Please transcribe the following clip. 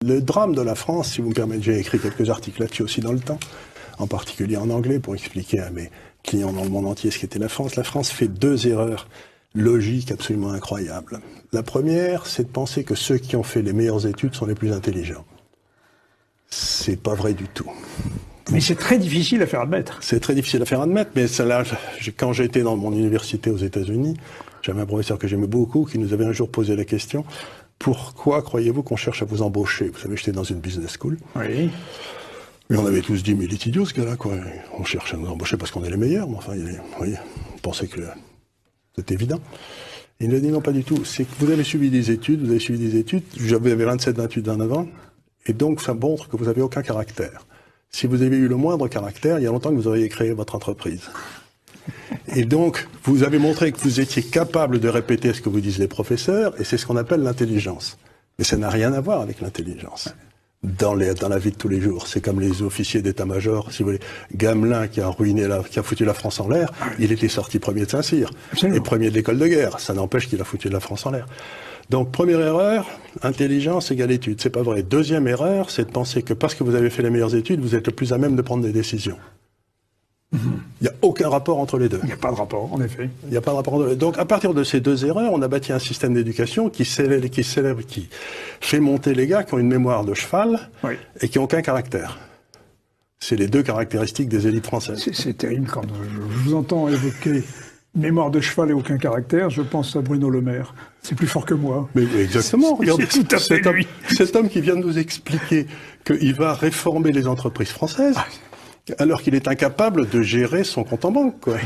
Le drame de la France, si vous me permettez, j'ai écrit quelques articles là-dessus aussi dans le temps, en particulier en anglais, pour expliquer à mes clients dans le monde entier ce qu'était la France. La France fait 2 erreurs logiques absolument incroyables. La première, c'est de penser que ceux qui ont fait les meilleures études sont les plus intelligents. C'est pas vrai du tout. Mais c'est très difficile à faire admettre. C'est très difficile à faire admettre, mais quand j'étais dans mon université aux États-Unis, j'avais un professeur que j'aimais beaucoup qui nous avait un jour posé la question: pourquoi croyez-vous qu'on cherche à vous embaucher? Vous savez, j'étais dans une business school. Oui. Mais on avait tous dit, mais il est idiot ce gars-là, quoi. On cherche à nous embaucher parce qu'on est les meilleurs, mais enfin, voyez, on pensait que c'était évident. Il nous a dit non, pas du tout. C'est que vous avez suivi des études, j'avais 27-28 ans avant, et donc ça montre que vous n'avez aucun caractère. Si vous avez eu le moindre caractère, il y a longtemps que vous auriez créé votre entreprise. Et donc, vous avez montré que vous étiez capable de répéter ce que vous disent les professeurs, et c'est ce qu'on appelle l'intelligence. Mais ça n'a rien à voir avec l'intelligence. Dans la vie de tous les jours. C'est comme les officiers d'état-major, si vous voulez. Gamelin qui a qui a foutu la France en l'air, il était sorti premier de Saint-Cyr. Et premier de l'école de guerre. Ça n'empêche qu'il a foutu la France en l'air. Donc, première erreur, intelligence égale études. C'est pas vrai. Deuxième erreur, c'est de penser que parce que vous avez fait les meilleures études, vous êtes le plus à même de prendre des décisions. Il n'y a aucun rapport entre les deux. Il n'y a pas de rapport, en effet. Il n'y a pas de rapport entre les deux. Donc, à partir de ces 2 erreurs, on a bâti un système d'éducation qui fait monter les gars qui ont une mémoire de cheval et qui n'ont aucun caractère. C'est les 2 caractéristiques des élites françaises. C'est terrible quand je vous entends évoquer mémoire de cheval et aucun caractère, je pense à Bruno Le Maire. C'est plus fort que moi. Mais exactement. Regardez, tout à fait cet homme qui vient de nous expliquer qu'il va réformer les entreprises françaises, alors qu'il est incapable de gérer son compte en banque, quoi.